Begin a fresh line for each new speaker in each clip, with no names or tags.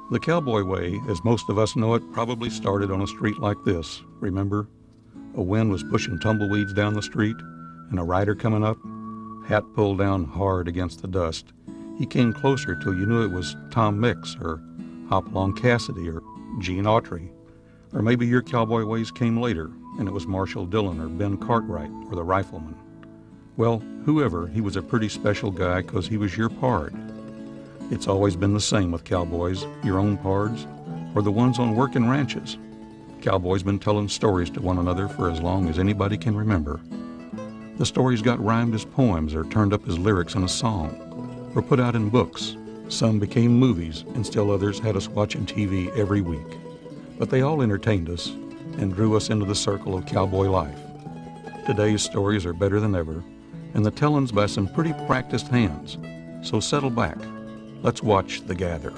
The cowboy way, as most of us know it, probably started on a street like this. Remember? A wind was pushing tumbleweeds down the street, and a rider coming up, hat pulled down hard against the dust. He came closer till you knew it was Tom Mix, or Hopalong Cassidy, or Gene Autry. Or maybe your cowboy ways came later, and it was Marshall Dillon or Ben Cartwright or the Rifleman. Well, whoever, he was a pretty special guy 'cause he was your pard. It's always been the same with cowboys, your own pards, or the ones on working ranches. Cowboys been telling stories to one another for as long as anybody can remember. The stories got rhymed as poems or turned up as lyrics in a song, or put out in books. Some became movies, and still others had us watching TV every week. But they all entertained us and drew us into the circle of cowboy life. Today's stories are better than ever, and the telling's by some pretty practiced hands. So settle back. Let's watch The Gather.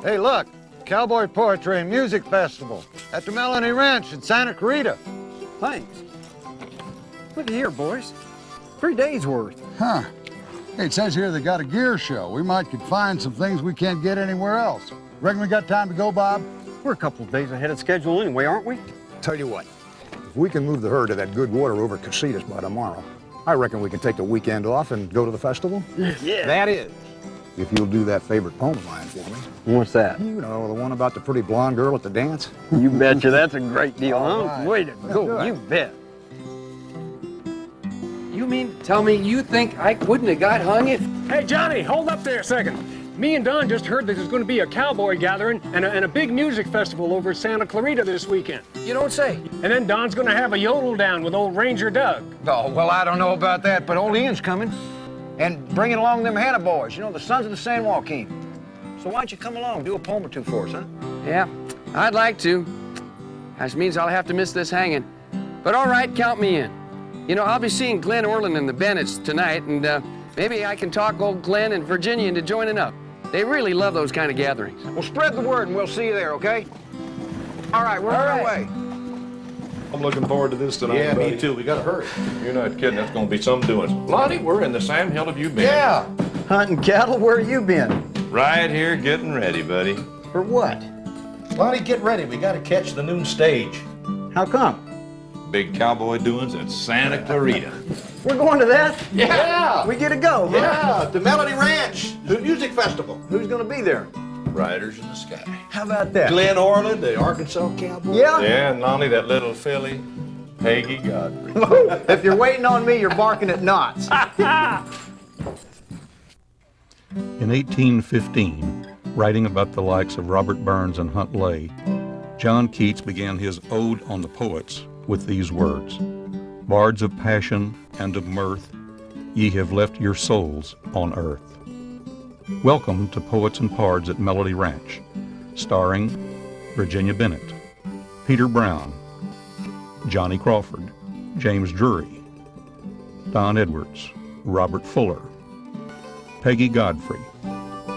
Hey, look, Cowboy Poetry and Music Festival at the Melanie Ranch in Santa Clarita.
Thanks. Look here, boys. 3 days worth.
Huh. Hey, it says here they got a gear show. We might could find some things we can't get anywhere else. Reckon we got time to go, Bob?
We're a couple of days ahead of schedule anyway, aren't we?
Tell you what, if we can move the herd to that good water over at Casitas by tomorrow, I reckon we can take the weekend off and go to the festival.
Yeah. That is.
If you'll do that favorite poem of mine for me.
What's that?
You know, the one about the pretty blonde girl at the dance.
You betcha. That's a great deal, huh?
right.
Way to go.
Good.
You bet. You mean to tell me you think I wouldn't have got hung if...
Hey, Johnny, hold up there a second. Me and Don just heard that there's going to be a cowboy gathering and a big music festival over at Santa Clarita this weekend.
You don't say.
And then Don's going to have a yodel down with old Ranger Doug.
Oh, well, I don't know about that, but old Ian's coming. And bringing along them Hannah boys, you know, the Sons of the San Joaquin. So why don't you come along, do a poem or two for us, huh?
Yeah, I'd like to. That means I'll have to miss this hanging. But all right, count me in. You know, I'll be seeing Glenn Orland and the Bennetts tonight, and maybe I can talk old Glenn and Virginia into joining up. They really love those kind of gatherings.
Well, spread the word and we'll see you there, okay? All right, we're on our way.
I'm looking forward to this tonight.
Yeah,
buddy.
me too. We gotta hurry.
You're not kidding. That's going to be some doings. Lonnie, where in the Sam Hill have you been?
Yeah.
Hunting cattle, where you been?
Right here getting ready, buddy.
For what?
Lonnie, get ready. We gotta catch the noon stage.
How come?
Big cowboy doings at Santa Clarita.
We're going to that?
Yeah.
We get to go, huh?
Yeah, the Melody Ranch, the music festival.
Who's gonna be there?
Riders in the sky.
How about that?
Glenn Orland, the Arkansas cowboy.
Yeah?
Yeah, and Lonnie, that little filly, Peggy Godfrey.
If you're waiting on me, you're barking at knots.
In 1815, writing about the likes of Robert Burns and Hunt Lay, John Keats began his Ode on the Poets with these words: "Bards of passion and of mirth, ye have left your souls on earth." Welcome to Poets and Pards at Melody Ranch, starring Virginia Bennett, Peter Brown, Johnny Crawford, James Drury, Don Edwards, Robert Fuller, Peggy Godfrey,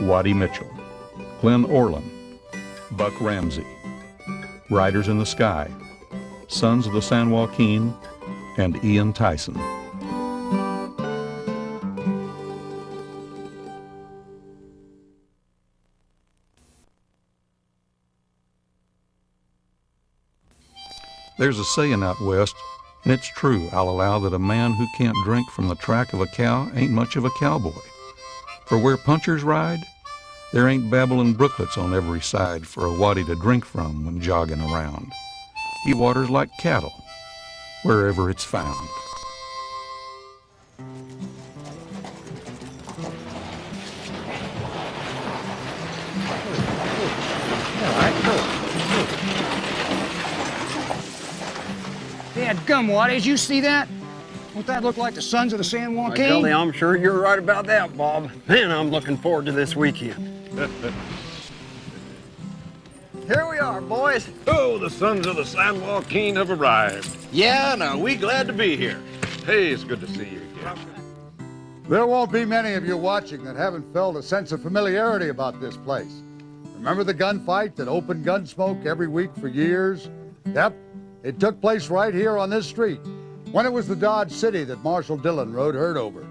Waddy Mitchell, Glenn Orland, Buck Ramsey, Riders in the Sky, Sons of the San Joaquin, and Ian Tyson. There's a saying out west, and it's true, I'll allow, that a man who can't drink from the track of a cow ain't much of a cowboy. For where punchers ride, there ain't babbling brooklets on every side for a waddy to drink from when jogging around. He waters like cattle, wherever it's found.
Dadgum, Waddies, you see that? Don't that look like the Sons of the San Joaquin?
Golly, I'm sure you're right about that, Bob. Man, I'm looking forward to this weekend.
Here we are, boys.
Oh, the Sons of the San Joaquin have arrived.
Yeah, now we glad to be here.
Hey, it's good to see you again.
There won't be many of you watching that haven't felt a sense of familiarity about this place. Remember the gunfight that opened Gunsmoke every week for years? Yep, it took place right here on this street, when it was the Dodge City that Marshal Dillon rode herd over.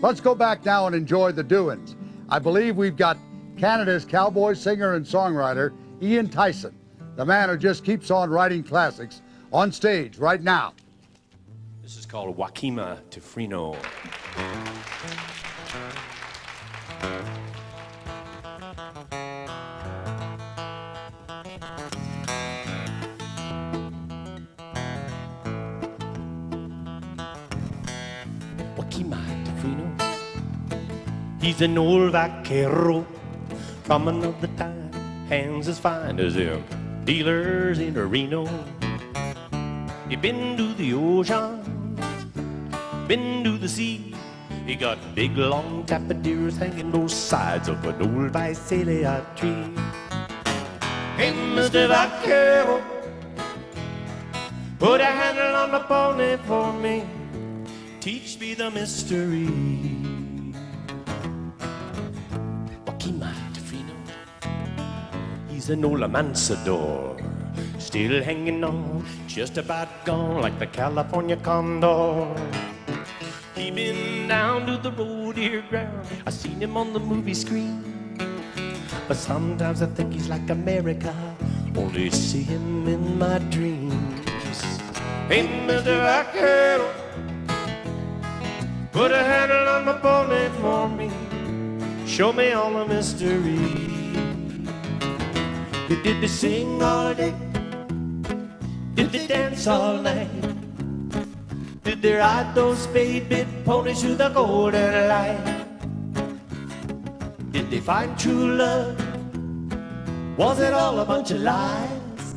Let's go back now and enjoy the doings. I believe we've got Canada's cowboy singer and songwriter, Ian Tyson, the man who just keeps on writing classics, on stage right now.
This is called Wakima Tefrino. Wakima Tefrino. He's an old vaquero from another time, hands as fine as them dealers in Reno. He been to the ocean, been to the sea. He got big long tapadeers hanging both sides of an old Visalia tree. Hey, Mr. Vaquero, put a handle on my pony for me, teach me the mystery. Wakima Tefrino, he's an old amansador, still hanging on, just about gone like the California condor. He been down to the rodeo ground, I seen him on the movie screen, but sometimes I think he's like America, only see him in my dreams. Hey, Mr. Vaquero, put a handle on my pony for me, show me all the mystery. Did they sing all day? Did they dance all night? Did they ride those spade-bit ponies through the golden light? Did they find true love? Was it all a bunch of lies?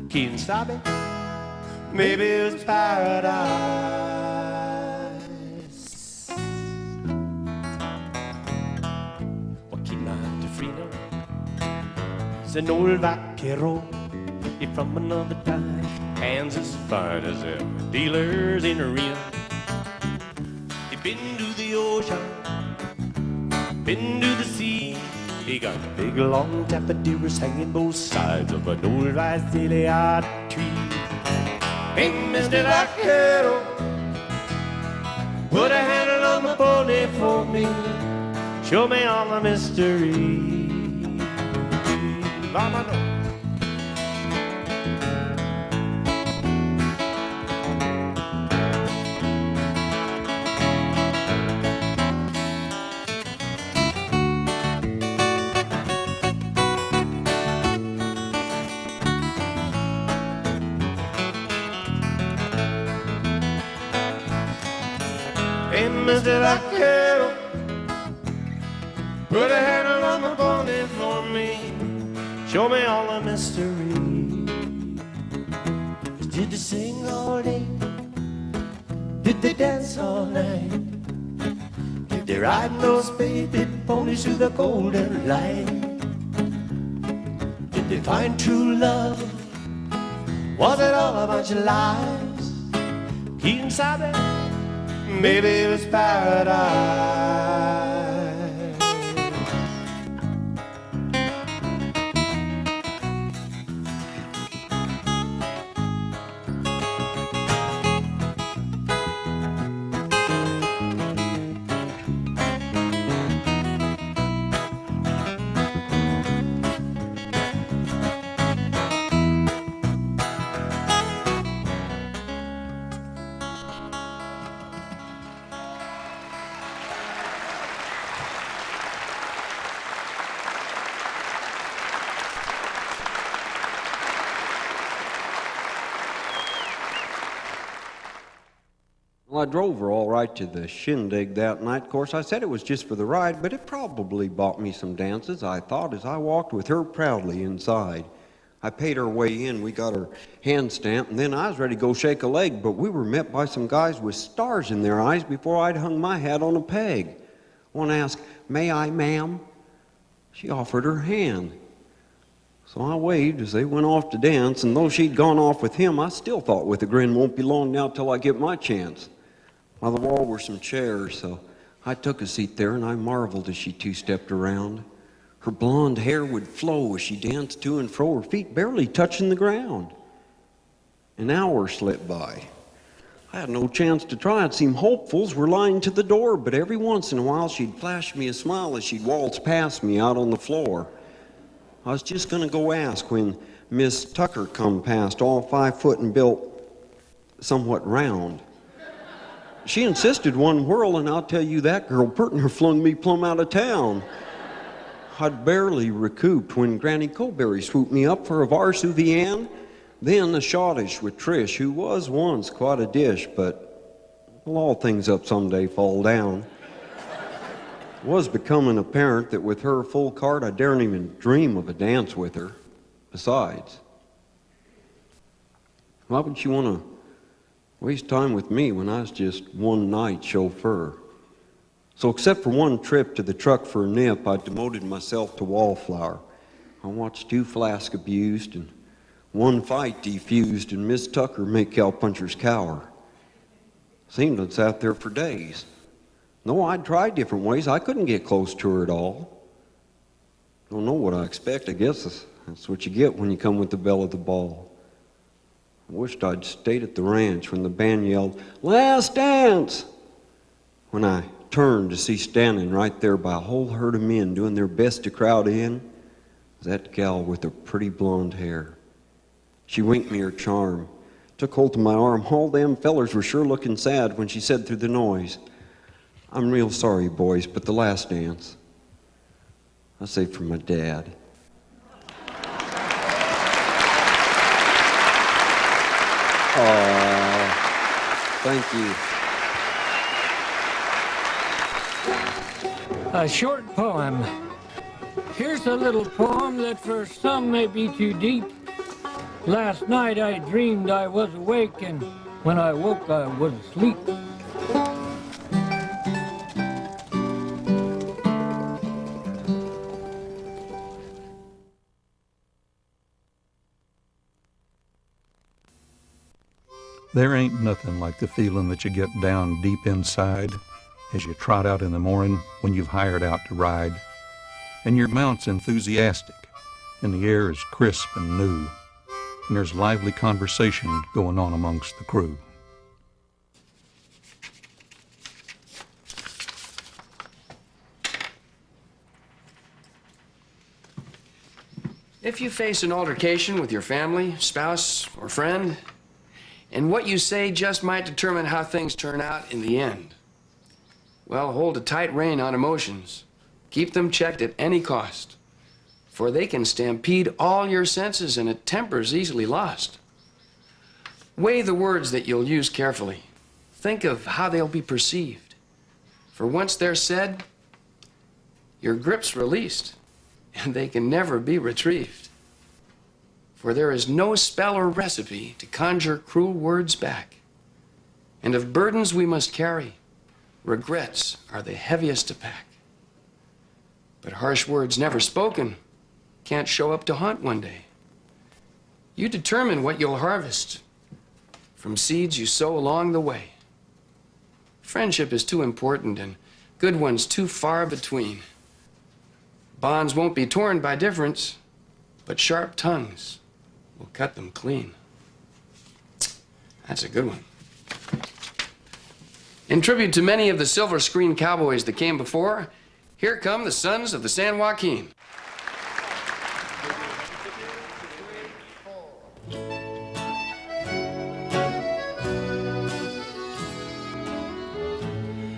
Can't stop it. Maybe it was paradise. Wakima Tefrino, he's an old vaquero, he from another time, hands as fine as them dealers in Rio. He been to the ocean, been to the sea. He got big long tapadeers hanging both sides of an old Visalia tree. Hey, Mr. Vaquero, put a handle on my pony for me, show me all the mystery. Vámonos. Hey, Mr. Vaquero, put a handle on my pony for me, show me all the mystery. Did they sing all day? Did they dance all night? Did they ride those baby ponies through the golden light? Did they find true love? Was it all a bunch of lies? Quien sabe? Maybe it was paradise.
Well, I drove her all right to the shindig that night. Of course, I said it was just for the ride, but it probably bought me some dances, I thought, as I walked with her proudly inside. I paid her way in, we got her hand stamped, and then I was ready to go shake a leg, but we were met by some guys with stars in their eyes before I'd hung my hat on a peg. One asked, "May I, ma'am?" She offered her hand. So I waved as they went off to dance, and though she'd gone off with him, I still thought with a grin, won't be long now till I get my chance. By the wall were some chairs, so I took a seat there, and I marveled as she two-stepped around. Her blonde hair would flow as she danced to and fro, her feet barely touching the ground. An hour slipped by. I had no chance to try. It seemed hopefuls were lying to the door, but every once in a while she'd flash me a smile as she'd waltz past me out on the floor. I was just going to go ask when Miss Tucker come past, all 5 foot and built somewhat round. She insisted one whirl, and I'll tell you that girl pert near flung me plumb out of town. I'd barely recouped when Granny Colberry swooped me up for a Varsuvian, then a schottish with Trish, who was once quite a dish, but well, all things up someday fall down. It was becoming apparent that with her full cart, I daren't even dream of a dance with her. Besides, why would she want to waste time with me when I was just one night chauffeur? So except for one trip to the truck for a nip, I demoted myself to wallflower. I watched 2 flasks abused and 1 fight defused and Miss Tucker make cowpunchers cower. Seemed I'd sat there for days. No, I'd tried different ways. I couldn't get close to her at all. Don't know what I expect. I guess that's what you get when you come with the belle of the ball. I wished I'd stayed at the ranch when the band yelled, "Last dance!" When I turned to see standing right there by a whole herd of men doing their best to crowd in, was that gal with her pretty blonde hair. She winked me her charm, took hold of my arm. All them fellers were sure looking sad when she said through the noise, "I'm real sorry, boys, but the last dance, I saved for my dad." Thank you.
A short poem. Here's a little poem that for some may be too deep. Last night I dreamed I was awake, and when I woke I was asleep.
There ain't nothing like the feeling that you get down deep inside as you trot out in the morning when you've hired out to ride, and your mount's enthusiastic, and the air is crisp and new, and there's lively conversation going on amongst the crew.
If you face an altercation with your family, spouse, or friend, and what you say just might determine how things turn out in the end, well, hold a tight rein on emotions. Keep them checked at any cost, for they can stampede all your senses and a temper's easily lost. Weigh the words that you'll use carefully. Think of how they'll be perceived. For once they're said, your grip's released, and they can never be retrieved. For there is no spell or recipe to conjure cruel words back. And of burdens we must carry, regrets are the heaviest to pack. But harsh words never spoken can't show up to haunt one day. You determine what you'll harvest from seeds you sow along the way. Friendship is too important and good ones too far between. Bonds won't be torn by difference, but sharp tongues will cut them clean. That's a good one. In tribute to many of the silver screen cowboys that came before, here come the Sons of the San Joaquin.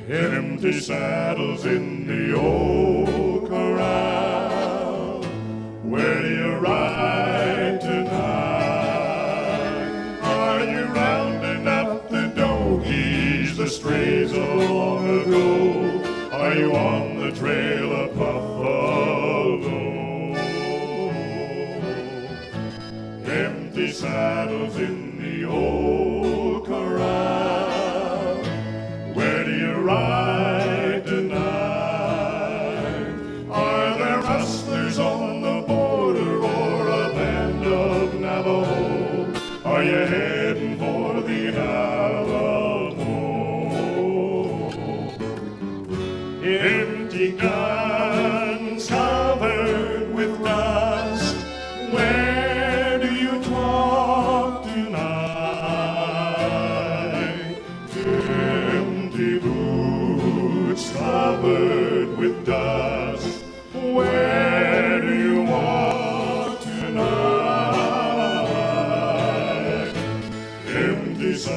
Empty saddles in the old corral. Where do you ride tonight? Are you rounding up the dogies, the strays of long ago? Are you on the trail of buffalo? Empty saddles in the old corral. Where do you ride tonight? Are there rustlers on the border or a band of Navajo? Are you heading for the Alamo?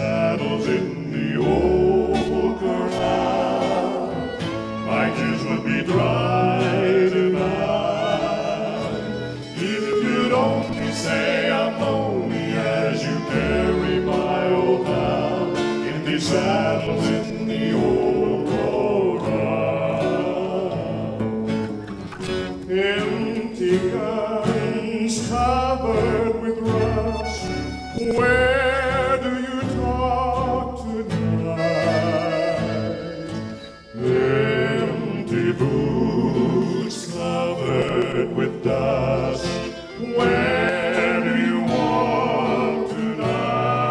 saddles in the old corral, my tears would be dry tonight. If you'd only say I'm lonely as you carry my old pal in these saddles in the old corral. Empty guns covered with rust, where do you talk tonight? Empty boots covered with dust, where do you walk tonight?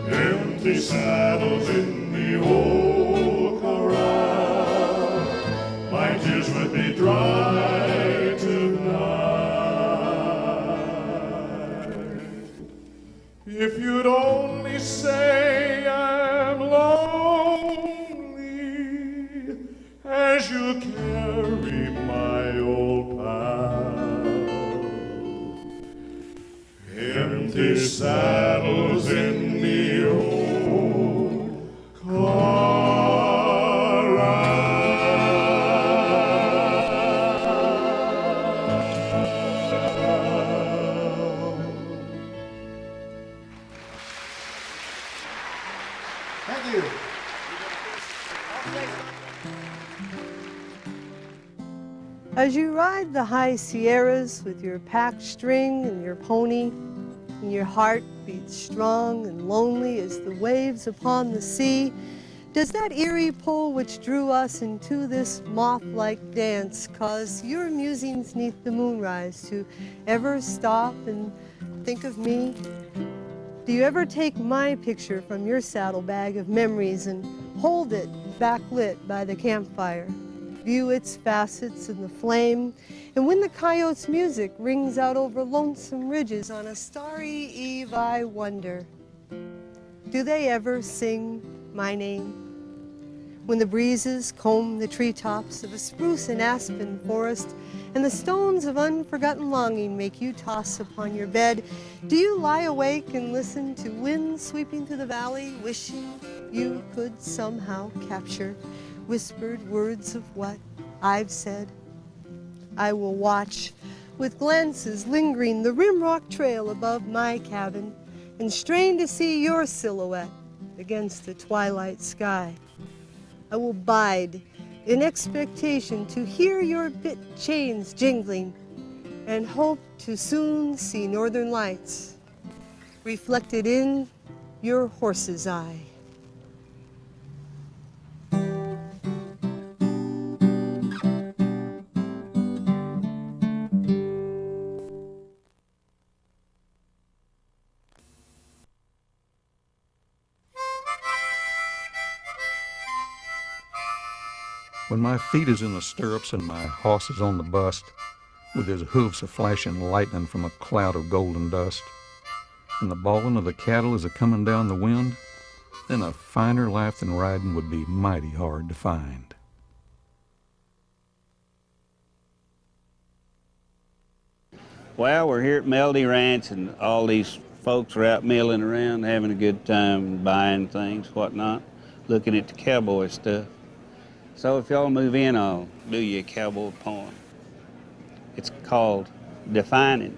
Empty saddles in the old corral, my tears would be dry tonight. If you'd only say I'm lonely as you carry my old pal. Empty saddles in the old
Thank you.
As you ride the high Sierras with your pack string and your pony, and your heart beats strong and lonely as the waves upon the sea, does that eerie pull which drew us into this moth-like dance cause your musings neath the moonrise to ever stop and think of me? Do you ever take my picture from your saddlebag of memories and hold it backlit by the campfire? View its facets in the flame, and when the coyote's music rings out over lonesome ridges on a starry eve, I wonder, do they ever sing my name? When the breezes comb the treetops of a spruce and aspen forest, and the stones of unforgotten longing make you toss upon your bed, do you lie awake and listen to wind sweeping through the valley, wishing you could somehow capture whispered words of what I've said? I will watch with glances lingering the rimrock trail above my cabin and strain to see your silhouette against the twilight sky. I will bide in expectation to hear your bit chains jingling and hope to soon see northern lights reflected in your horse's eye.
When my feet is in the stirrups and my hoss is on the bust, with his hoofs a-flashing lightning from a cloud of golden dust, and the bawling of the cattle is a-comin' down the wind, then a finer life than riding would be mighty hard to find.
Well, we're here at Melody Ranch, and all these folks are out milling around, having a good time, buying things, whatnot, looking at the cowboy stuff. So if y'all move in, I'll do you a cowboy poem. It's called Defining.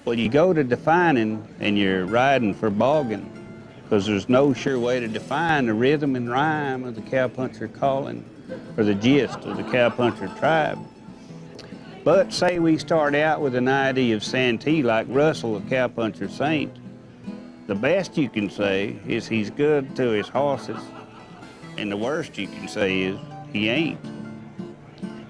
Well, you go to defining and you're riding for bogging, because there's no sure way to define the rhythm and rhyme of the cowpuncher calling, or the gist of the cowpuncher tribe. But say we start out with an idea of Santee like Russell, a cowpuncher saint. The best you can say is he's good to his horses, and the worst you can say is he ain't.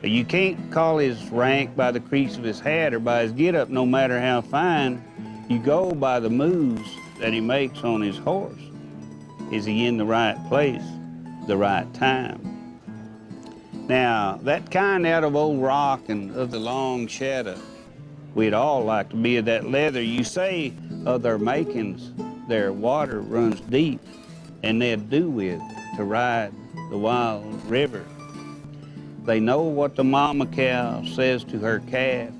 You can't call his rank by the crease of his hat or by his get-up, no matter how fine. You go by the moves that he makes on his horse. Is he in the right place, the right time? Now, that kind out of old rock and of the long shadow, we'd all like to be of that leather. You say of their makings, their water runs deep, and they'd do with to ride the wild river. They know what the mama cow says to her calf.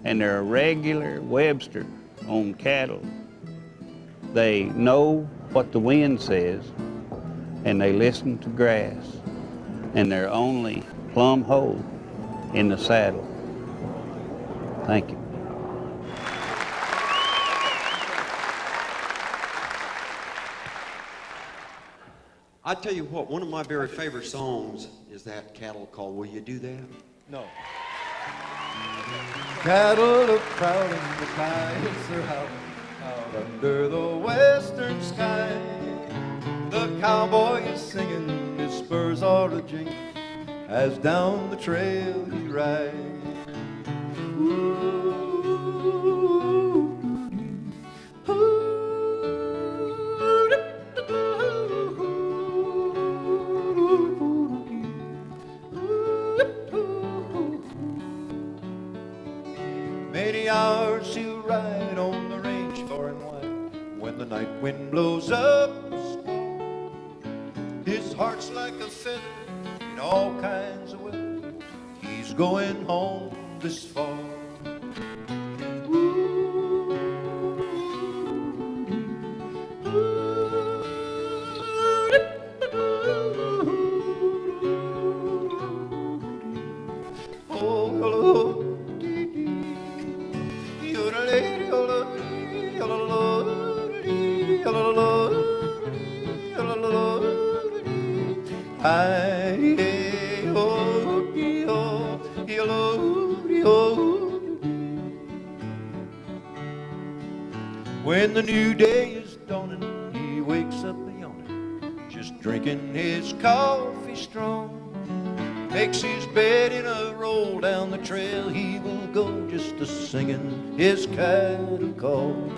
and they're a regular Webster on cattle. They know what the wind says, and they listen to grass, and they're only plumb whole in the saddle. Thank you.
I tell you what, one of my very favorite songs is that cattle call. Will you do that?
No.
Cattle look proud and the kites are howling out under the western sky. The cowboy is singing, his spurs are a jingling as down the trail he rides. Many hours he'll ride on the range far and wide. When the night wind blows up a squall, his heart's like a feather in all kinds of weather. He's going home this fall. Oh, hello. When the new day is dawning, he wakes up yawning, just drinking his coffee strong. Makes his bed in a roll, down the trail he will go, just a singing his cattle call.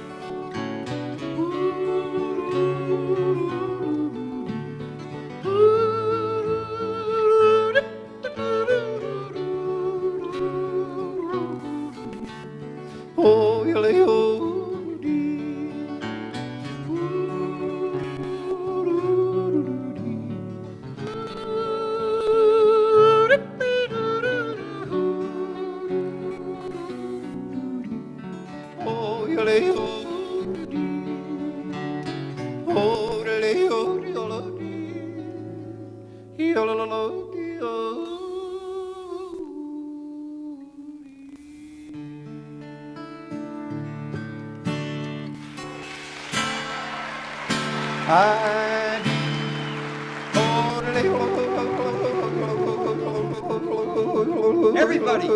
Oh, yole, dee. Oh, yole, dee. Oh, yole, dee. Yole, dee, oh.
Everybody!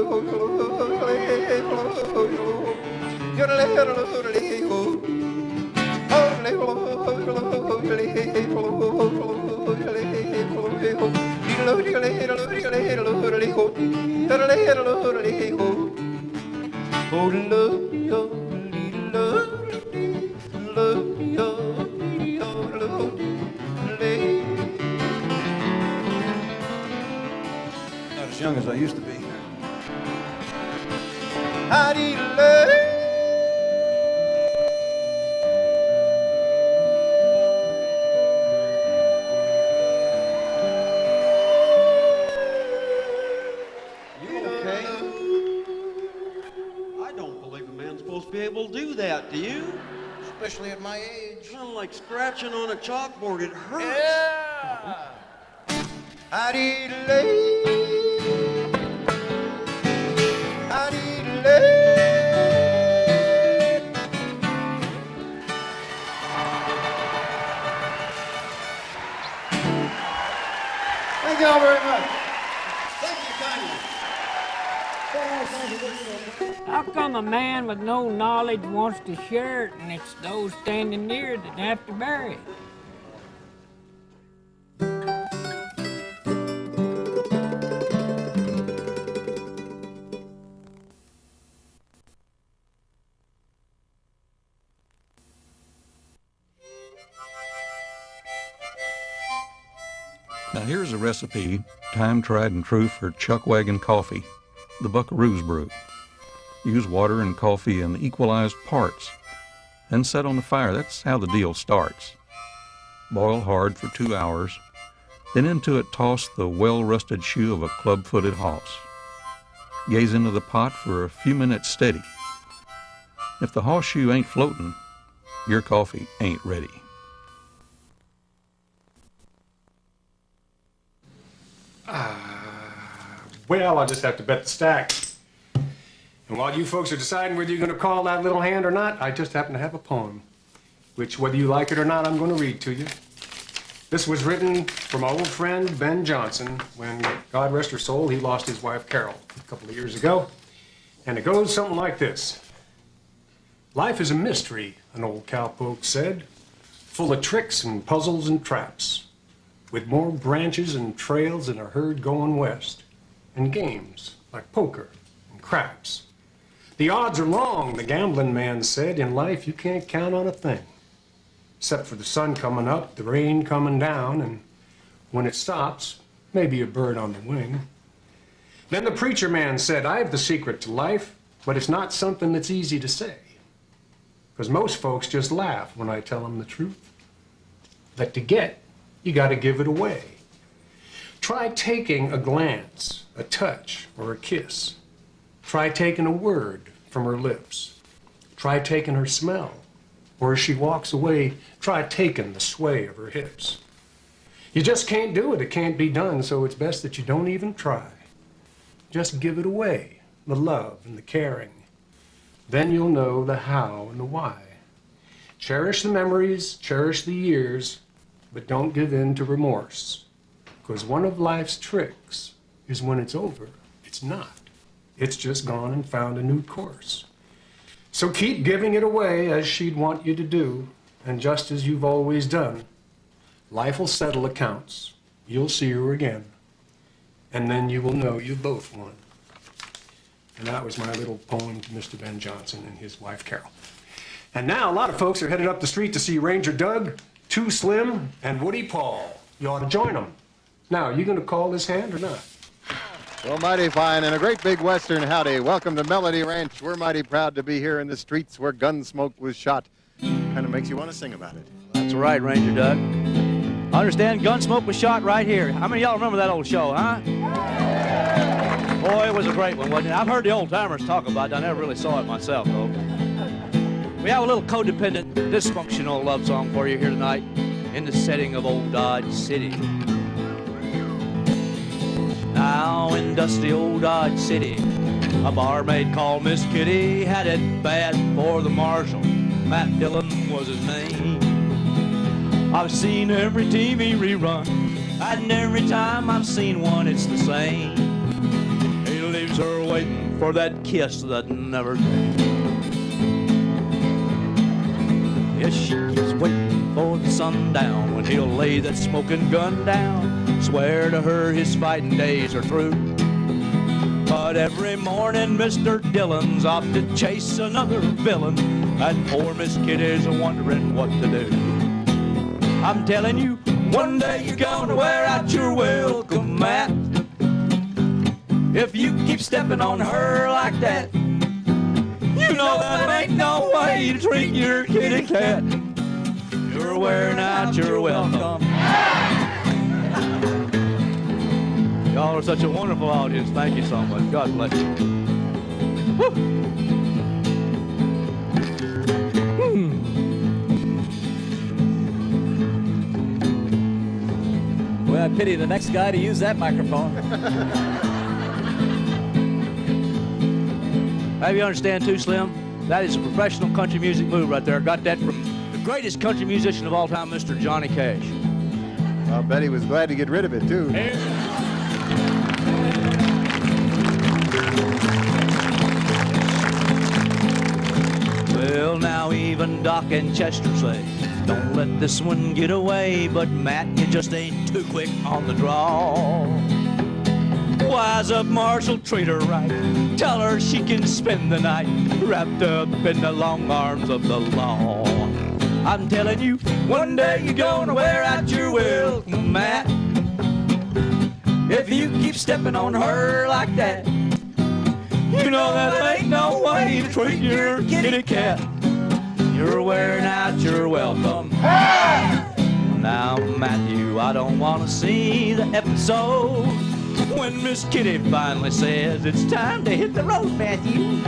Not as young as I used to be.
You okay? I don't believe a man's supposed to be able to do that, do you?
Especially at my age.
Kind of like scratching on a chalkboard. It hurts.
Yeah.
Thank you all very much.
Thank you kindly.
How come a man with no knowledge wants to share it, and it's those standing near that have to bury it?
Now here's a recipe, time tried and true for chuck wagon coffee, the Buckaroo's brew. Use water and coffee in equalized parts, then set on the fire. That's how the deal starts. Boil hard for 2 hours, then into it toss the well-rusted shoe of a club-footed hoss. gaze into the pot for a few minutes steady. If the horseshoe ain't floating, your coffee ain't ready.
Well, I'll just have to bet the stack. And while you folks are deciding whether you're going to call that little hand or not, I just happen to have a poem, which, whether you like it or not, I'm going to read to you. This was written for my old friend Ben Johnson when, God rest her soul, he lost his wife Carol a couple of years ago. And it goes something like this. Life is a mystery, an old cowpoke said, full of tricks and puzzles and traps, with more branches and trails than a herd going west, and games like poker and craps. The odds are long, the gambling man said. In life, you can't count on a thing, except for the sun coming up, the rain coming down, and when it stops, maybe a bird on the wing. Then the preacher man said, I have the secret to life, but it's not something that's easy to say, because most folks just laugh when I tell them the truth. That to get, you got to give it away. Try taking a glance, a touch, or a kiss. Try taking a word from her lips. Try taking her smell, or as she walks away, try taking the sway of her hips. You just can't do it. It can't be done, so it's best that you don't even try. Just give it away, the love and the caring. Then you'll know the how and the why. Cherish the memories, cherish the years, but don't give in to remorse. Because one of life's tricks is when it's over, it's not. It's just gone and found a new course. So keep giving it away as she'd want you to do, and just as you've always done. Life will settle accounts. You'll see her again. And then you will know you both won. And that was my little poem to Mr. Ben Johnson and his wife, Carol. And now a lot of folks are headed up the street to see Ranger Doug, Too Slim, and Woody Paul. You ought to join them. Now, you going to call this hand or not?
Well, mighty fine, and a great big western howdy. Welcome to Melody Ranch. We're mighty proud to be here in the streets where Gunsmoke was shot. Kind of makes you want to sing about it.
That's right, Ranger Doug. I understand Gunsmoke was shot right here. How many of y'all remember that old show, huh? Boy, it was a great one, wasn't it? I've heard the old-timers talk about it. I never really saw it myself, though. We have a little codependent, dysfunctional love song for you here tonight in the setting of old Dodge City. Now in dusty old Dodge City, a barmaid called Miss Kitty had it bad for the marshal. Matt Dillon was his name. I've seen every TV rerun, and every time I've seen one, it's the same. He leaves her waiting for that kiss that never came. Yes, she keeps waiting for the sundown when he'll lay that smoking gun down. Swear to her his fighting days are through. But every morning Mr. Dillon's off to chase another villain, and poor Miss Kitty's wondering what to do. I'm telling you, one day you're gonna wear out your welcome mat. If you keep stepping on her like that, you know that ain't no way to treat your kitty cat. You're wearing out your welcome. Y'all are such a wonderful audience. Thank you so much. God bless you. Woo.
Well, I pity the next guy to use that microphone.
Have you understand too, Slim? That is a professional country music move right there. Got that from the greatest country musician of all time, Mr. Johnny Cash.
I'll bet he was glad to get rid of it, too.
Well, now even Doc and Chester say, don't let this one get away, but Matt, you just ain't too quick on the draw. Wise up, Marshal, treat her right. Tell her she can spend the night wrapped up in the long arms of the law. I'm telling you, one day you're gonna wear out your welcome mat. If you keep stepping on her like that, you know that ain't no way to treat your kitty cat. You're wearing out your welcome. Now, Matthew, I don't want to see the episode when Miss Kitty finally says it's time to hit the road, Matthew.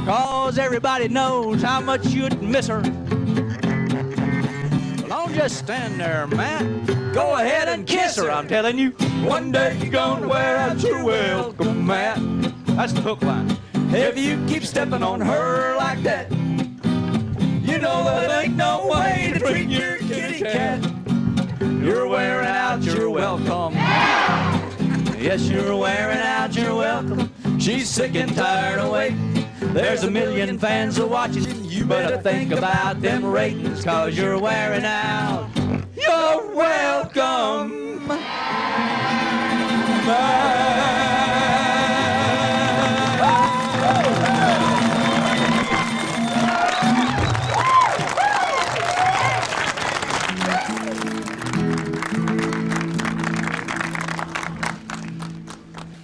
'Cause everybody knows how much you'd miss her. Well, don't just stand there, Matt. Go ahead and kiss her, I'm telling you. One day you're gonna wear out your welcome, Matt. That's the hook line. If you keep stepping on her like that, you know there ain't no way to treat your kitty cat. You're wearing out your welcome. Yes, you're wearing out your welcome. She's sick and tired of waiting. There's a million fans a watching. You better think about them ratings, 'cause you're wearing out your welcome.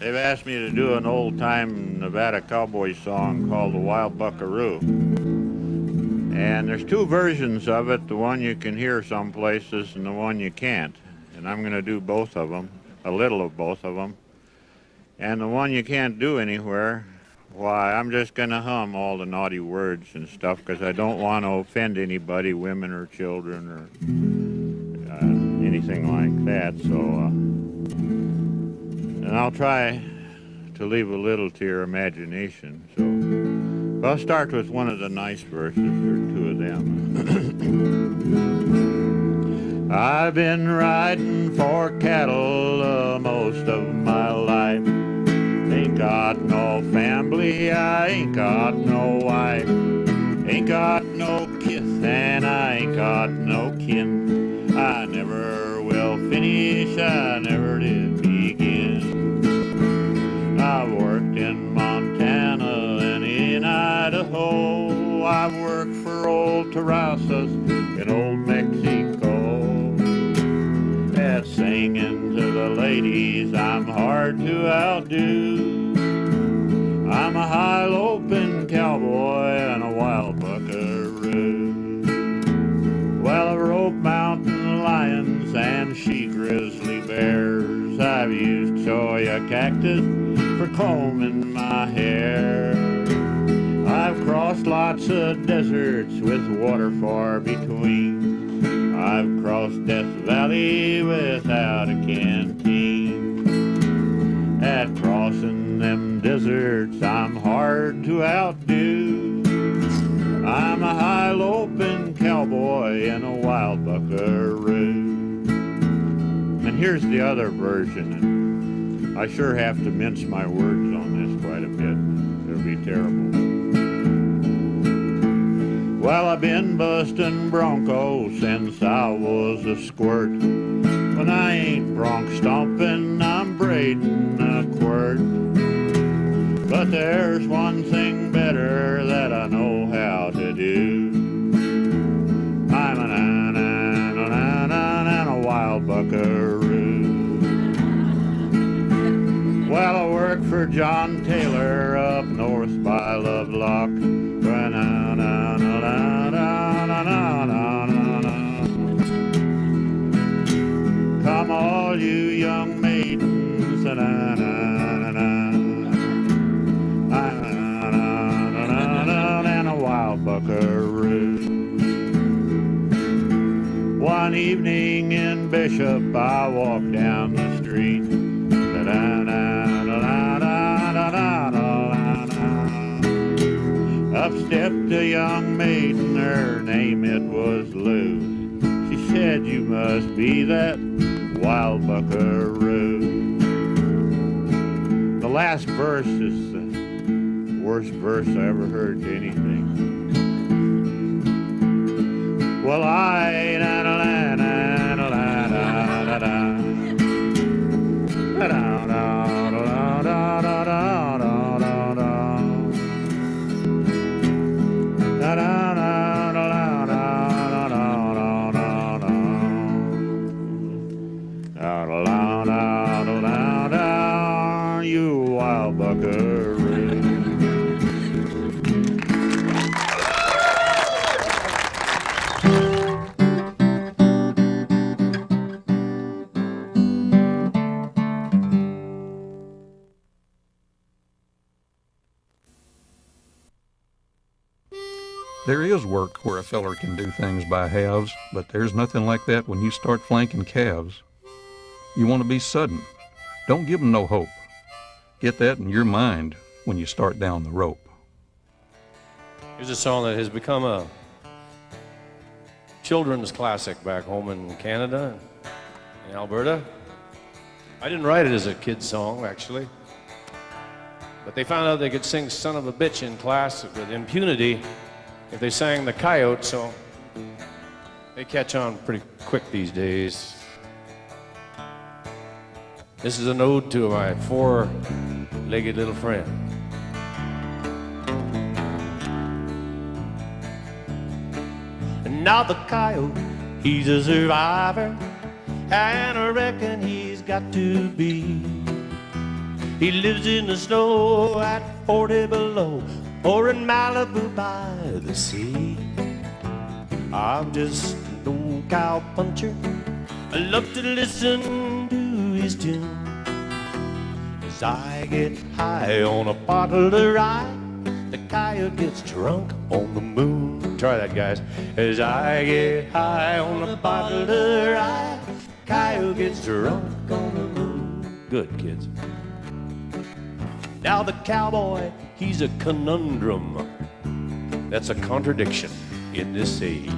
They've asked me to do an old-time Nevada cowboy song called The Wild Buckaroo. And there's two versions of it, the one you can hear some places and the one you can't. And I'm going to do both of them, a little of both of them. And the one you can't do anywhere, why, I'm just going to hum all the naughty words and stuff because I don't want to offend anybody, women or children or anything like that. So, and I'll try to leave a little to your imagination. So, I'll start with one of the nice verses, or two of them. I've been riding for cattle most of my life. Ain't got no family, I ain't got no wife. Ain't got no kith, and I ain't got no kin. I never will finish, I never did begin. I've worked in Montana and in Idaho. I've worked for old Terrazas in old Mexico. At singing to the ladies, I'm hard to outdo. I'm a high-loping cowboy and a wild buckaroo. Well, I've roped mountain lions and she-grizzly bears. I've used cholla cactus for combing my hair. I've crossed lots of deserts with water far between. I've crossed Death Valley without a canteen. At crossing them deserts, I'm hard to outdo. I'm a high-loping cowboy and a wild buckaroo. And here's the other version. I sure have to mince my words on this quite a bit. It'll be terrible. Well, I've been busting bronco since I was a squirt. When I ain't bronc stomping, I'm braiding a quirt. But there's one thing better that I know how to do. I'm a wild buckaroo. Well, I work for John Taylor up north by Lovelock. Come all you young maidens, and a wild buckaroo. One evening in Bishop, I walked down the street. Up stepped a young maiden, her name it was Lou. She said, you must be that wild buckaroo. The last verse is the worst verse I ever heard to anything. Well, you wild buckaroo.
There is work where a feller can do things by halves, but there's nothing like that when you start flanking calves. You want to be sudden. Don't give 'em no hope. Get that in your mind when you start down the rope.
Here's a song that has become a children's classic back home in Canada, in Alberta. I didn't write it as a kid's song, actually. But they found out they could sing Son of a Bitch in class with impunity if they sang the coyote, so they catch on pretty quick these days. This is an ode to my four-legged little friend.
And now the coyote, he's a survivor, and I reckon he's got to be. He lives in the snow at 40 below, or in Malibu by the sea. I'm just an old cow puncher. I love to listen to his tune. As I get high on a bottle of rye, the coyote gets drunk on the moon. Try that, guys. As I get high on a bottle of rye, the coyote gets drunk on the moon. Good, kids. Now the cowboy, he's a conundrum. That's a contradiction in this age.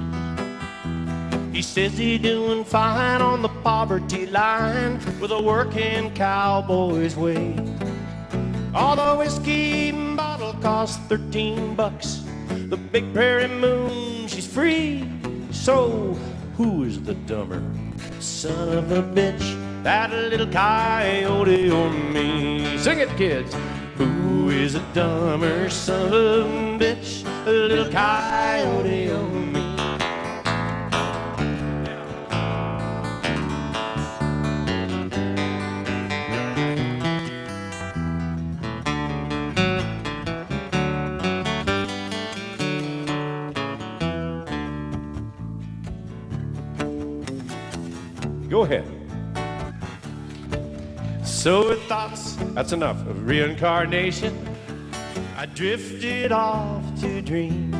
He says he's doing fine on the poverty line with a working cowboy's way. All the whiskey bottle costs $13. The big prairie moon, she's free. So who is the dumber? Son of a bitch, that little coyote or me? Sing it, kids. Who is a dumber son of a bitch, a little coyote or me?
Go ahead. So with thoughts, that's enough of reincarnation,
I drifted off to dream.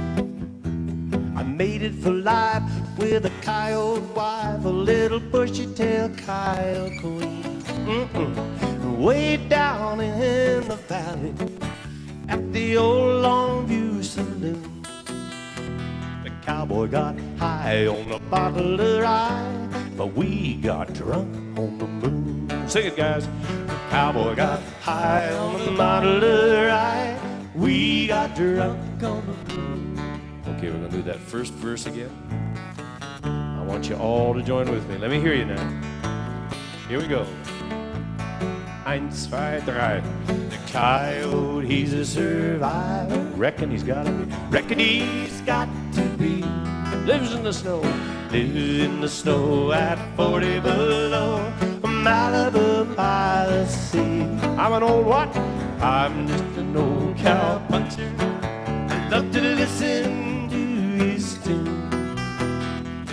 I made it for life with a coyote wife, a little bushy-tail coyote queen. Way down in the valley at the old Longview Saloon, the cowboy got high on a bottle of rye, but we got drunk on the moon. Sing it, guys. The cowboy got high on the bottle of rye, we got drunk on the moon.
Okay, we're gonna do that first verse again. I want you all to join with me. Let me hear you now. Here we go. 1, 2, 3.
The coyote, he's a survivor.
Reckon he's gotta be.
Reckon he's got to be.
Lives in the snow.
Lives in the snow at 40 below, Malibu by the sea.
I'm an old what?
I'm just an old cow puncher. I love to listen to his tune.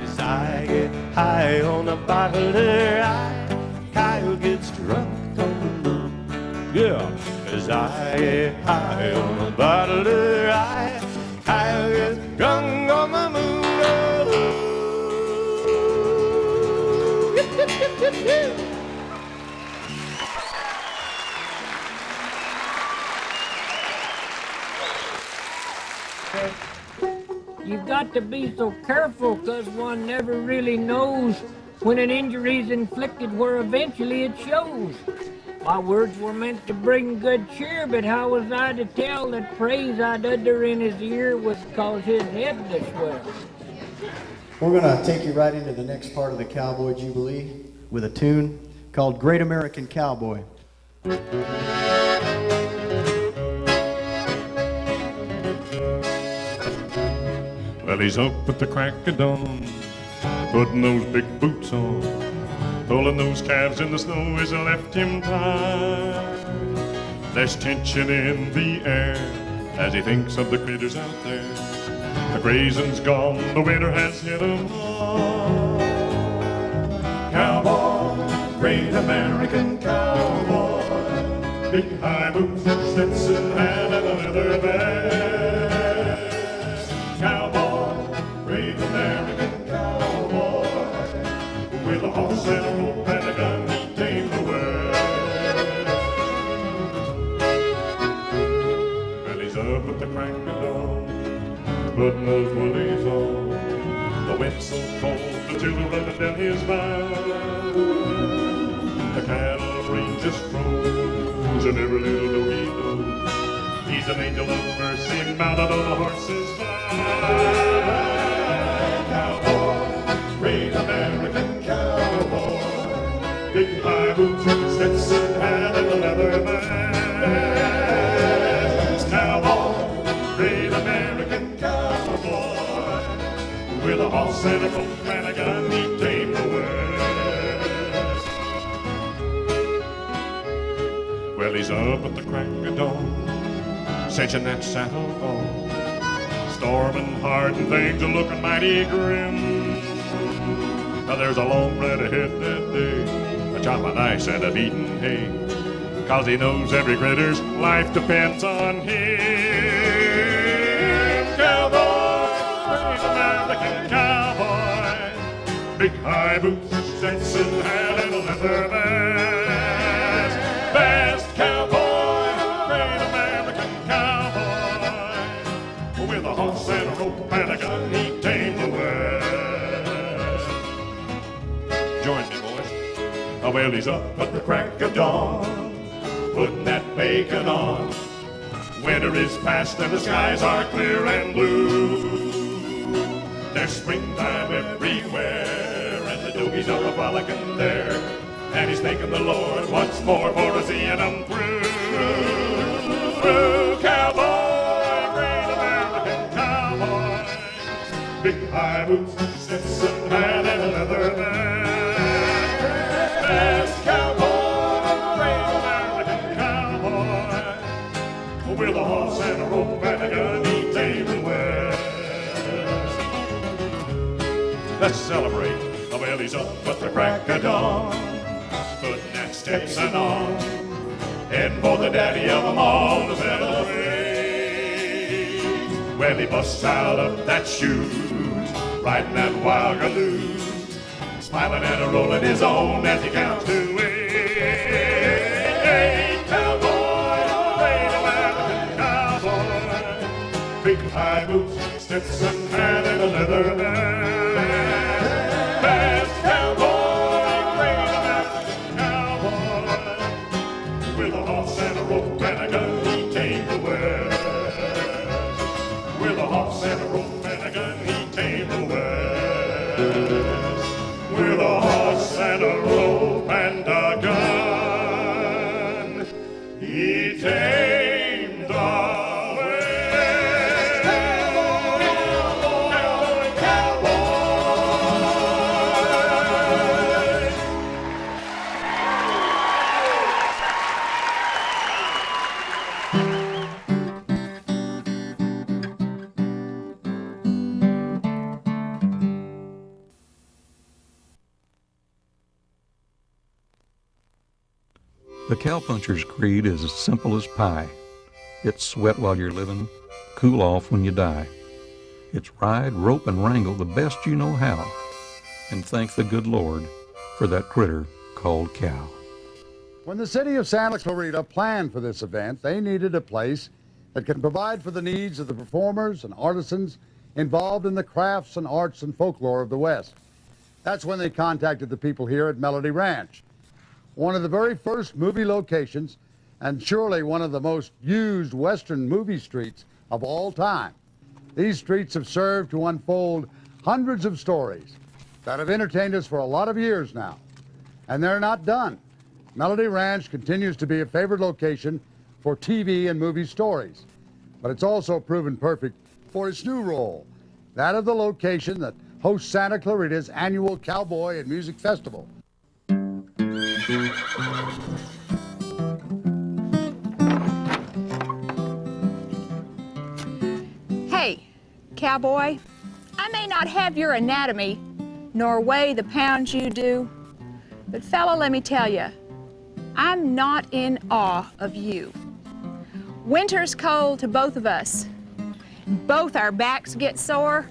As I get high on a bottle of rye, coyote gets drunk on the moon.
Yeah.
As I get high on a bottle of rye, coyote gets drunk on the moon.
You've got to be so careful because one never really knows when an injury is inflicted where eventually it shows. My words were meant to bring good cheer, but how was I to tell that praise I'd utter in his ear would cause his head to swell?
We're going to take you right into the next part of the Cowboy Jubilee with a tune called Great American Cowboy.
Well, he's up at the crack of dawn, putting those big boots on, pulling those calves in the snow as I left him tied. There's tension in the air as he thinks of the critters out there. The grazing's gone, the winter has hit 'em hard. Cowboy, great American cowboy, big high boots and Stetson hat and a leather vest. Cowboy, great American cowboy. With a horse and a rope and a gun, he tamed the West. Well, he's up at the crack of dawn, putting those woolies on. The wind so cold, the children running down his vine. The cattle range just froze, and every little dog he knows. He's an angel of mercy, mounted on a horse's back. Cowboy, great American cowboy. Big high boots, Stetson hat, and a leather vest. Cowboy, great American cowboy. With a horse and a rope and a gun, he tamed the West. Well, he's up at the crack of dawn, cinching that saddle on. Storming hard and things are looking mighty grim. Now there's a long ride ahead that day, a chop of ice and a beaten hay, 'cause he knows every critter's life depends on him. Cowboy, great American cowboy, big high boots, Stetson hat, and a leather vest. Best cowboy, great American cowboy. With a horse and a rope and a gun, he tamed the West. Join me, boys. Oh, well, he's up at the crack of dawn, putting that bacon on. Winter is past and the skies are clear and blue. There's springtime everywhere, and the doogies are a frolicking there. And he's thanking the Lord once more for seeing them through. Through, cowboy, great American cowboy. Big high boots, Stetson hat, and a leather vest. Best cowboy, great American cowboy. With a horse and a rope and a gun, he tamed the West. Let's celebrate. Well, he's up at the crack of dawn, putting that Stetson on, heading for the daddy of them all to celebrate. Well, he busts out of that shoes, riding that wild galoot, smiling and a rolling his own as he counts to 8. Cowboy, great American cowboy, big high boots, Stetson hat, and a leather vest. Best cowboy, great American cowboy. With a horse and a rope and a gun, he tamed the West. With a horse and a rope and a gun, he tamed the West. With a horse and a rope and a gun, he tamed the West. Cowboy, cowboy,
The cowpuncher's creed is as simple as pie. It's sweat while you're living, cool off when you die. It's ride, rope, and wrangle the best you know how, and thank the good Lord for that critter called cow.
When the city of Santa Clarita planned for this event, they needed a place that can provide for the needs of the performers and artisans involved in the crafts and arts and folklore of the West. That's when they contacted the people here at Melody Ranch, one of the very first movie locations and surely one of the most used Western movie streets of all time. These streets have served to unfold hundreds of stories that have entertained us for a lot of years now. And they're not done. Melody Ranch continues to be a favorite location for TV and movie stories. But it's also proven perfect for its new role, that of the location that hosts Santa Clarita's annual Cowboy and Music Festival.
Hey, cowboy, I may not have your anatomy, nor weigh the pounds you do, but fella, let me tell you, I'm not in awe of you. Winter's cold to both of us. Both our backs get sore.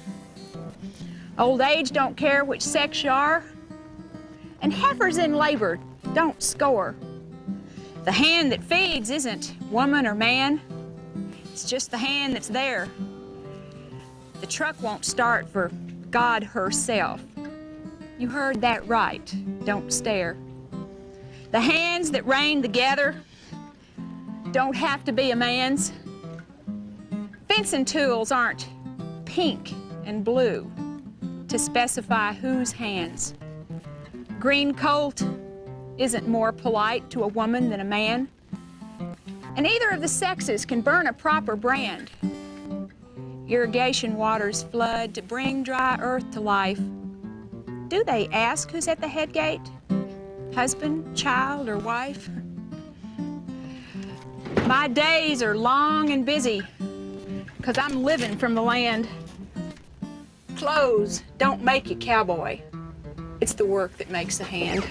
Old age don't care which sex you are, and heifers in labor don't score. The hand that feeds isn't woman or man, it's just the hand that's there. The truck won't start for God herself. You heard that right, don't stare. The hands that reign together don't have to be a man's. Fencing tools aren't pink and blue to specify whose hands. Green colt isn't more polite to a woman than a man. And either of the sexes can burn a proper brand. Irrigation waters flood to bring dry earth to life. Do they ask who's at the head gate? Husband, child, or wife? My days are long and busy, 'cause I'm living from the land. Clothes don't make you cowboy. It's the work that makes the hand.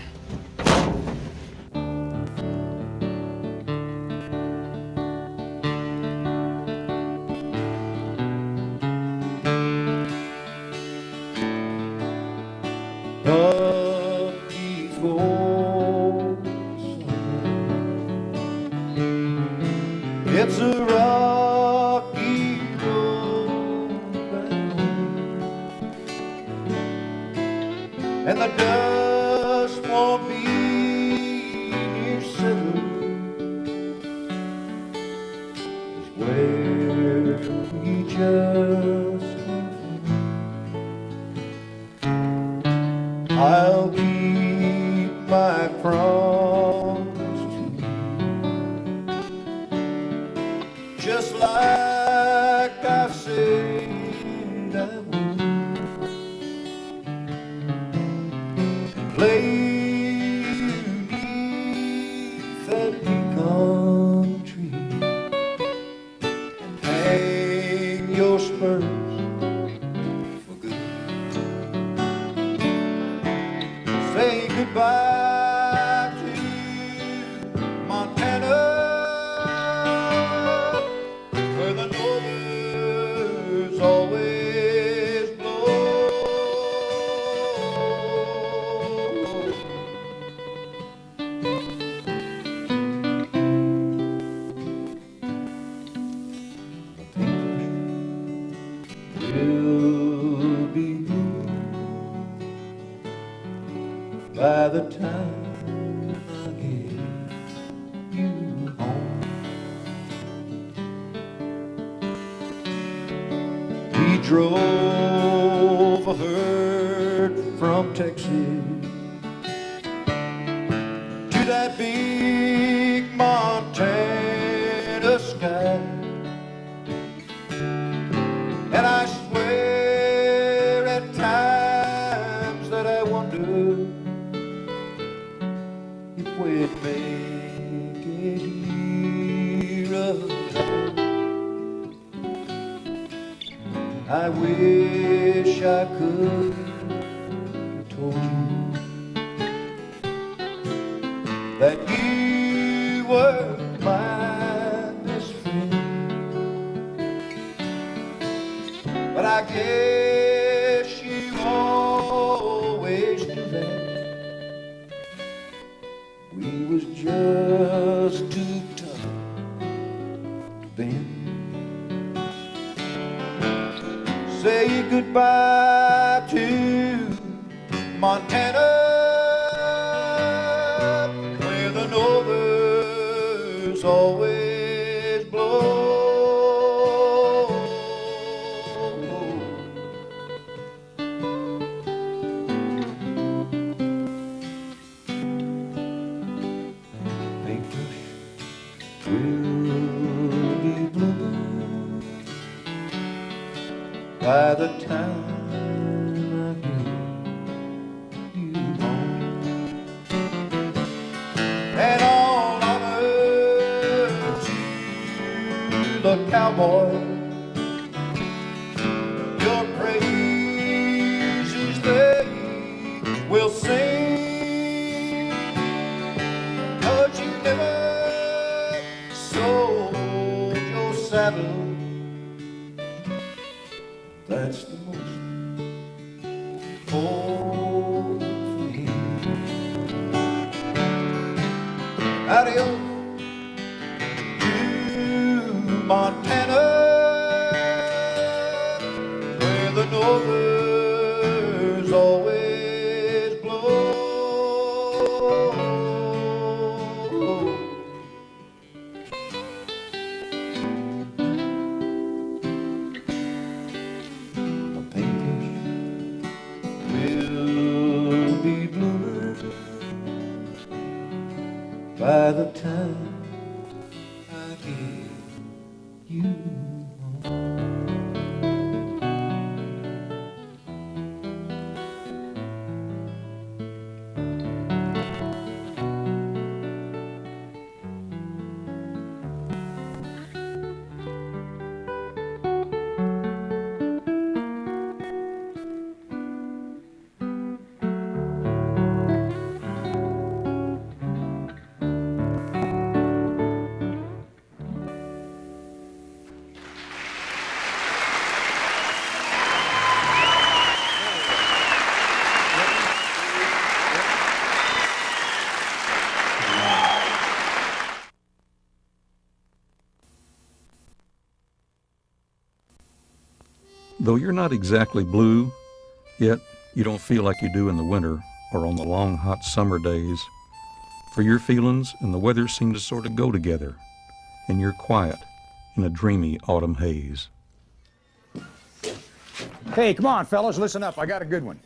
Up before it's a rocky road back home, and the dust won't be near settled. It's where we just I'll keep my promise to you, just like I said I would, and lay you neath that pecan tree, and hang your spurs say goodbye to Montana, where the northers always blow. Will be blue by the time I get you home. We drove a herd from Texas to that big Montana sky, and I swear at times that I wonder if we'd make it here alive. I wish I could have told you that you were my best friend, but I guess you always knew that we was just too tough to bend. Say goodbye to Montana, where the northers always blow. Paintbrush will be blue by the time I get you home. And all honor to the cowboy, your praises they will sing, 'cause you never sold your saddle. That's the most hold for him. Adios to Montana, where the northers always blow. The paintbrush will be blooming by the time I get you.
Though you're not exactly blue, yet you don't feel like you do in the winter or on the long hot summer days. For your feelings and the weather seem to sort of go together, and you're quiet in a dreamy autumn haze.
Hey, come on, fellas, listen up. I got a good one.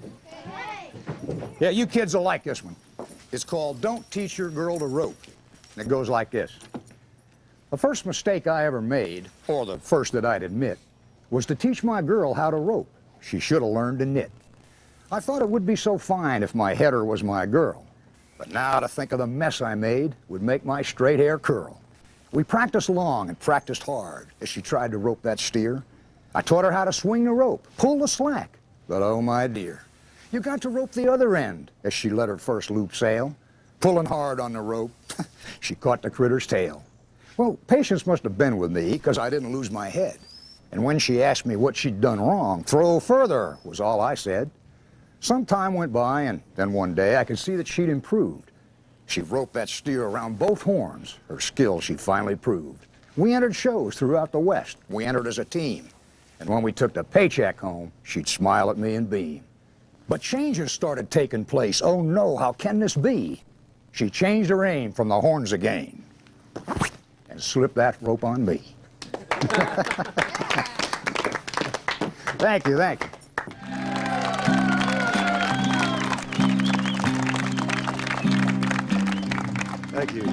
Yeah, you kids will like this one. It's called Don't Teach Your Girl to Rope. And it goes like this. The first mistake I ever made, or the first that I'd admit, was to teach my girl how to rope. She should have learned to knit. I thought it would be so fine if my header was my girl. But now to think of the mess I made would make my straight hair curl. We practiced long and practiced hard as she tried to rope that steer. I taught her how to swing the rope, pull the slack. But oh my dear, you got to rope the other end as she let her first loop sail. Pulling hard on the rope, she caught the critter's tail. Well, patience must have been with me, 'cause I didn't lose my head. And when she asked me what she'd done wrong, throw further was all I said. Some time went by, and then one day I could see that she'd improved. She roped that steer around both horns. Her skill she finally proved. We entered shows throughout the West. We entered as a team. And when we took the paycheck home, she'd smile at me and beam. But changes started taking place. Oh no, how can this be? She changed her aim from the horns again and slipped that rope on me. Thank you, thank you.
Thank you.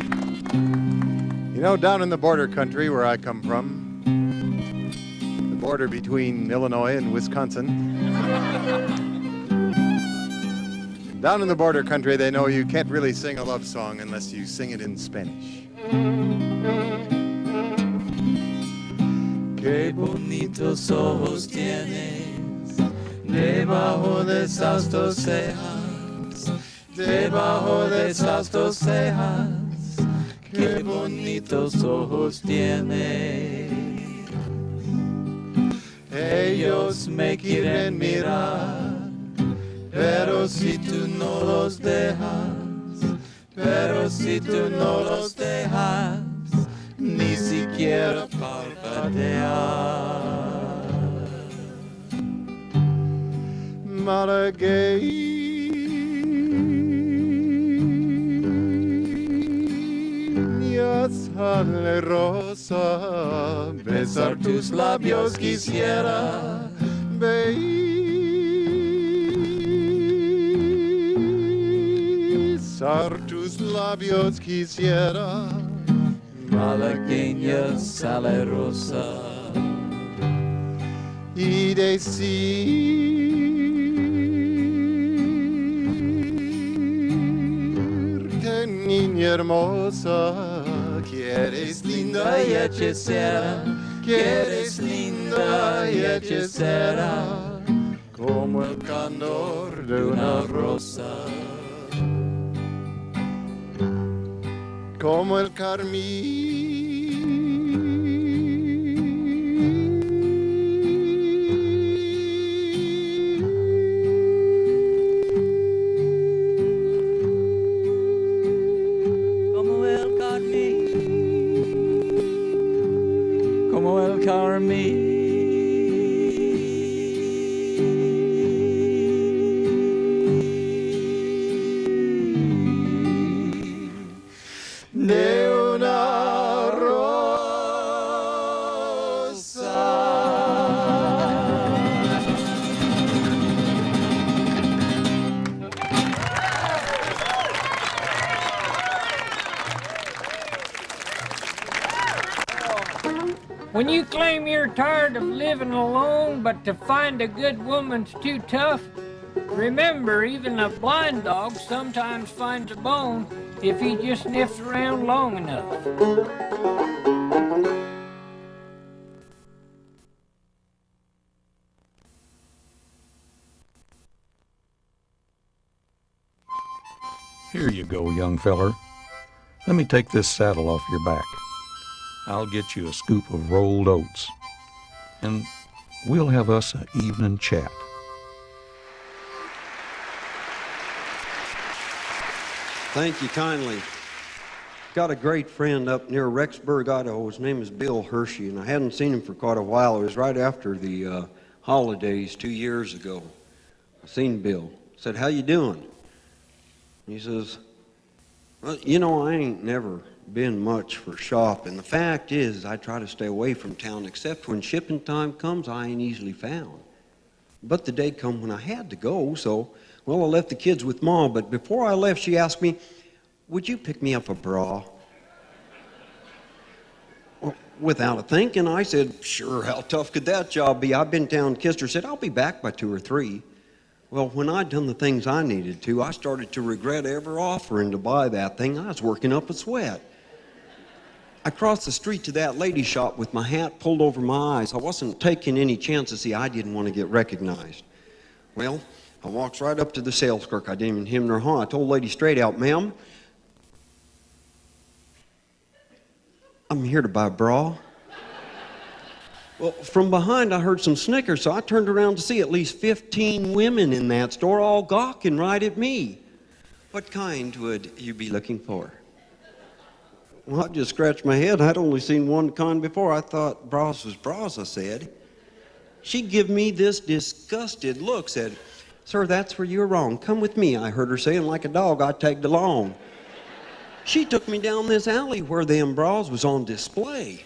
You know, down in the border country where I come from, the border between Illinois and Wisconsin, down in the border country, they know you can't really sing a love song unless you sing it in Spanish.
Qué bonitos ojos tienes debajo de esas dos cejas, debajo de esas dos cejas. Qué bonitos ojos tienes. Ellos me quieren mirar, pero si tú no los dejas, pero si tú no los dejas, ni siquiera parpadear.
Malagueña salerosa, besar tus labios quisiera, besar tus labios quisiera.
Malagueña salerosa,
y decirte, niña hermosa, que eres linda y hechicera, que eres linda y hechicera, como el candor de una rosa, como el carmín.
When you claim you're tired of living alone, but to find a good woman's too tough, remember, even a blind dog sometimes finds a bone if he just sniffs around long enough.
Here you go, young feller. Let me take this saddle off your back. I'll get you a scoop of rolled oats, and we'll have us an evening chat.
Thank you kindly. Got a great friend up near Rexburg, Idaho. His name is Bill Hershey, and I hadn't seen him for quite a while. It was right after the holidays 2 years ago. I seen Bill. Said, "How you doing?" He says, "Well, you know, I ain't never been much for shopping. The fact is, I try to stay away from town, except when shipping time comes, I ain't easily found. But the day come when I had to go, so, well, I left the kids with Ma, but before I left, she asked me, 'Would you pick me up a bra?' Well, without a thinking, I said, 'Sure, how tough could that job be?' I've been down, kissed her, said, 'I'll be back by 2 or 3. Well, when I'd done the things I needed to, I started to regret ever offering to buy that thing. I was working up a sweat. I crossed the street to that lady shop with my hat pulled over my eyes. I wasn't taking any chances. See, I didn't want to get recognized. Well, I walks right up to the sales clerk. I didn't even hem nor haw. I told the lady straight out, 'Ma'am, I'm here to buy a bra.' Well, from behind I heard some snickers, so I turned around to see at least 15 women in that store, all gawking right at me. 'What kind would you be looking for?' Well, I just scratched my head. I'd only seen one kind before. I thought bras was bras, I said. She give me this disgusted look, said, 'Sir, that's where you're wrong. Come with me,' I heard her say, and like a dog, I tagged along. She took me down this alley where them bras was on display.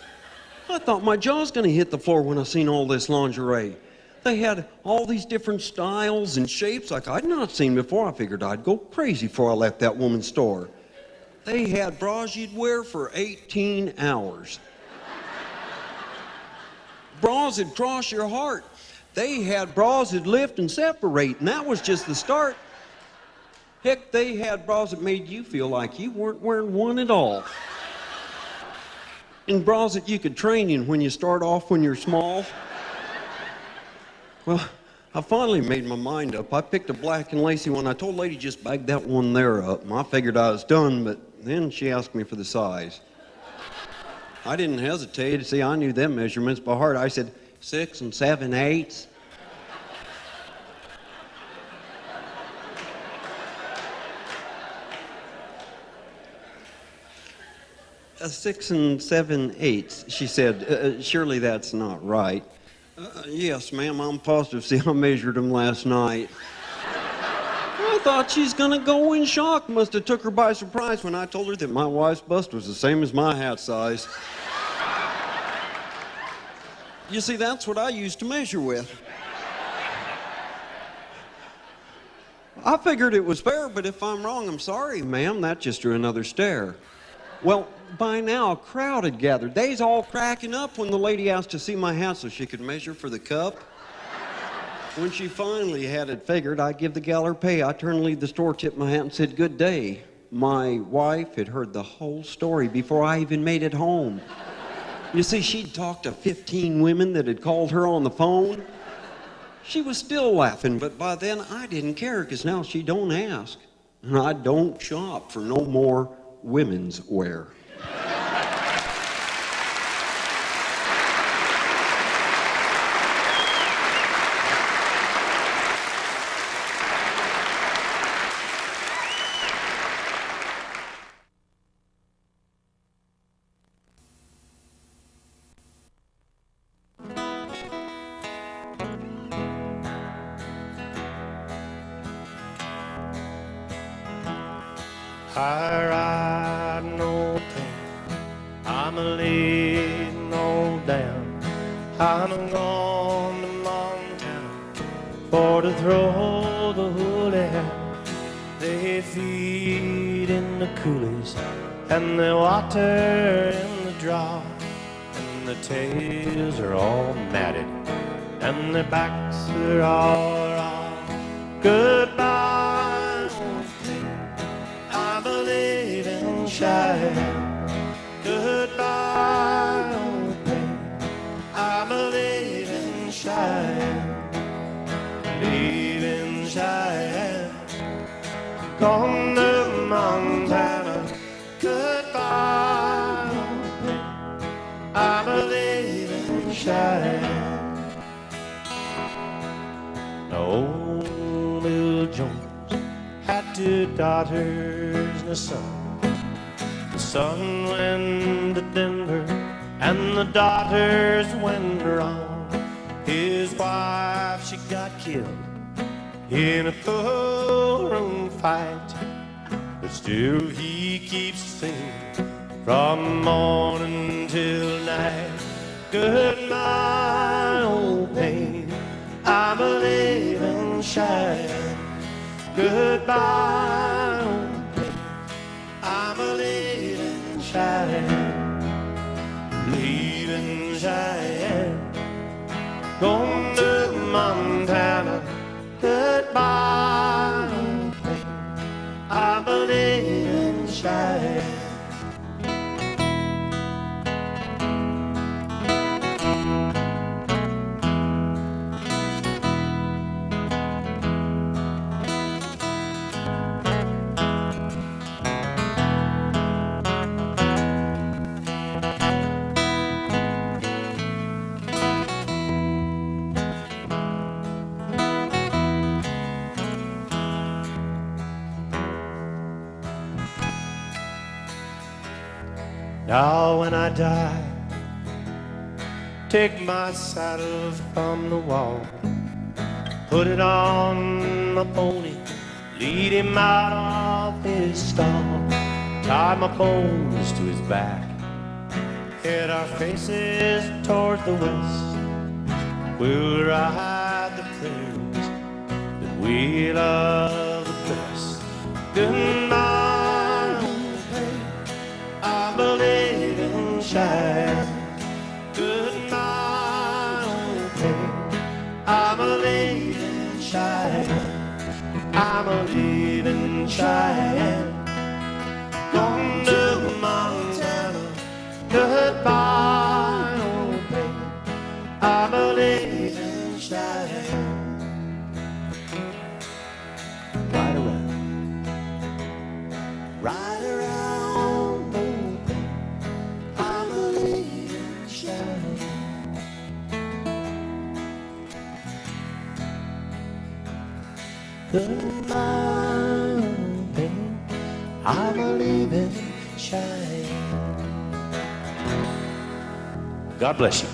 I thought my jaw's gonna hit the floor when I seen all this lingerie. They had all these different styles and shapes like I'd not seen before. I figured I'd go crazy before I left that woman's store. They had bras you'd wear for 18 hours. Bras that'd cross your heart. They had bras that'd lift and separate, and that was just the start. Heck, they had bras that made you feel like you weren't wearing one at all. And bras that you could train in when you start off when you're small. Well, I finally made my mind up. I picked a black and lacy one. I told the lady just bag that one there up. And I figured I was done, but then she asked me for the size. I didn't hesitate. See, I knew them measurements by heart. I said 6 7/8. A 6 7/8, she said. Surely that's not right. Yes, ma'am, I'm positive. See, I measured them last night. I thought she's gonna go in shock. Must have took her by surprise when I told her that my wife's bust was the same as my hat size. You see, that's what I used to measure with. I figured it was fair, but if I'm wrong, I'm sorry, ma'am. That just drew another stare. Well, by now, a crowd had gathered. They's all cracking up when the lady asked to see my hat so she could measure for the cup. When she finally had it figured, I give the gal her pay. I turned to leave the store, tipped my hat, and said, "Good day." My wife had heard the whole story before I even made it home. You see, she'd talked to 15 women that had called her on the phone. She was still laughing, but by then I didn't care, because now she don't ask. And I don't shop for no more women's wear.
I ride no thing, I'm a laying no down. I'm a gone to Montana for to throw the woolly out. They feed in the coulees and they water in the draw, and the tails are all matted, and their backs are all wrong. Goodbye, old pain, I believe in Cheyenne. Goodbye, old pain, I believe in Cheyenne. Believe in Cheyenne. Gone to Montana. Goodbye, old pain, I believe in Cheyenne. Now, old Bill Jones had 2 daughters and a son. The son went to Denver and the daughters went wrong. His wife, she got killed in a full-room fight, but still he keeps singing from morning till night. Goodbye, old pain, I believe in Cheyenne. Goodbye, old pain, I believe in Cheyenne. Believe in Cheyenne. Gone to Montana. Goodbye, old pain, I believe in Cheyenne. Now when I die, take my saddle from the wall, put it on my pony, lead him out of his stall, tie my bones to his back, head our faces toward the west. We'll ride the prairies that we love the best. Goodbye, old pain, I believe in Cheyenne. Goodbye, old pain, I believe in Cheyenne. I believe in Cheyenne. Gone to Montana. Goodbye, old pain, I believe in Cheyenne. Ride around, ride around, old pain, I believe in Cheyenne. Goodbye, old pain, I believe in Cheyenne. God bless you.